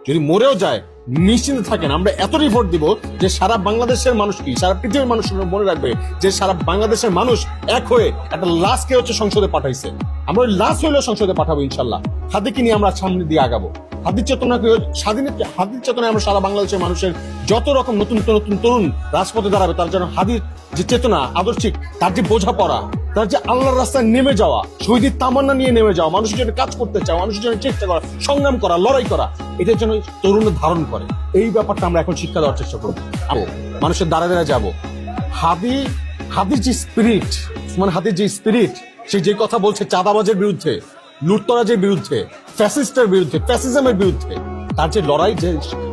যদি মরেও যায় নিশ্চিন্তে থাকেন, আমরা এত রিপোর্ট দিব যে সারা বাংলাদেশের মানুষ কি, সারা পৃথিবীর মানুষ মনে রাখবে যে সারা বাংলাদেশের মানুষ এক হয়ে একটা লাশকে হচ্ছে সংসদে পাঠাইছে। আমরা ওই লাশ হইলেও সংসদে পাঠাবো ইনশাল্লাহ। হাদিকে নিয়ে আমরা সামনে দিয়ে আগাবো। হাদির চেতনাকে হাদির চেতনায় আমরা সারা বাংলাদেশের মানুষের যত রকম নতুন নতুন তরুণ রাজপথে দাঁড়াবে, তার জন্য হাদির যে চেতনা আদর্শিক, তার যে বোঝাপড়া, তার যে আল্লাহর রাস্তায় নেমে যাওয়া, শহীদের তামান্না নিয়ে নেমে যাওয়া, মানুষের জন্য কাজ করতে চাওয়া, মানুষের জন্য চেষ্টা করা, সংগ্রাম করা, লড়াই করা, এটার জন্য তরুণরা ধারণ করে। এই ব্যাপারটা আমরা এখন শিক্ষা দেওয়ার চেষ্টা করবো। মানুষের দ্বারা দ্বারা যাবো। হাদির যে স্পিরিট, হাদির যে স্পিরিট, সে যে কথা বলছে চাঁদাবাজের বিরুদ্ধে, লুটতরাজের বিরুদ্ধে, ফ্যাসিস্টের বিরুদ্ধে, ফ্যাসিজমের বিরুদ্ধে, তার যে লড়াই, যে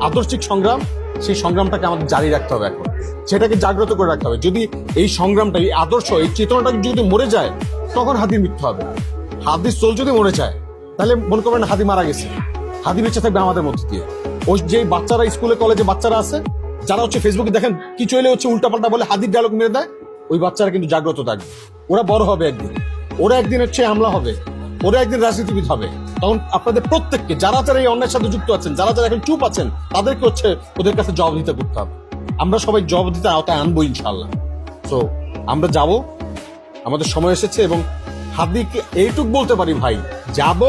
আদর্শিক সংগ্রাম, সেই সংগ্রামটাকে আমাদের জারি রাখতে হবে। এখন সেটাকে জাগ্রত করে রাখতে হবে। যদি এই সংগ্রামটা, এই আদর্শ, এই চেতনাটা যদি মরে যায়, তখন হাদির মৃত্যু হবে। হাদির সোল যদি মরে যায়, তাহলে মনে করবেন হাদি মারা গেছে, হাদি বেঁচে থাকবে আমাদের মধ্যে দিয়ে। ওই যে বাচ্চারা স্কুলে কলেজে বাচ্চারা আছে, যারা হচ্ছে ফেসবুকে দেখেন কি চলে হচ্ছে উল্টাপাল্টা বলে হাদির ডায়লগ মেরে দেয়, ওই বাচ্চারা কিন্তু জাগ্রত থাকবে। ওরা বড় হবে একদিন, ওরা একদিন হচ্ছে হামলা হবে, ওরা একদিন রাজনীতিবিদ হবে। তখন আপনাদের প্রত্যেককে, যারা যারা এই অন্যায়ের সাথে যুক্ত আছেন, যারা যারা এখন চুপ আছেন, তাদেরকে হচ্ছে ওদের কাছে জবাবদিহিতা করতে হবে। আমরা সবাই জবাবদিহিতার আওতায় আনবো ইনশাল্লাহ। তো আমরা যাব, আমাদের সময় এসেছে। এবং হাদিকে এইটুক বলতে পারি, ভাই যাব,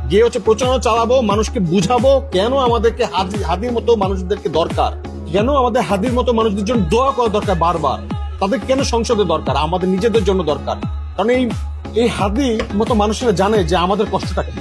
গিয়ে হচ্ছে প্রচারণা চালাবো, মানুষকে বুঝাবো কেন আমাদেরকে হাদির মতো মানুষদেরকে দরকার, কেন আমাদের হাদির মতো মানুষদের জন্য দোয়া করা দরকার বারবার, তাদের কেন সংসদে দরকার, আমাদের নিজেদের জন্য দরকার। কারণ এই হাদির মতো মানুষেরা জানে যে আমাদের কষ্টটা কি,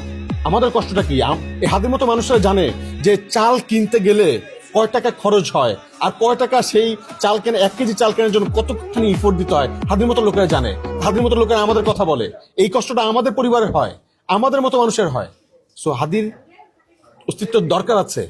আমাদের কষ্টটা কি। এই হাদির মতো মানুষেরা জানে যে চাল কিনতে গেলে কয় টাকা খরচ হয়, আর কয় টাকা সেই চাল কেনে, 1 কেজি চাল কেনার জন্য কতখানি ইফোর্ট দিতে হয়, হাদির মতো লোকেরা জানে। হাদির মতো লোকেরা আমাদের কথা বলে, এই কষ্টটা আমাদের পরিবারের হয়, আমাদের মতো মানুষের হয়। সো হাদির অস্তিত্ব দরকার আছে।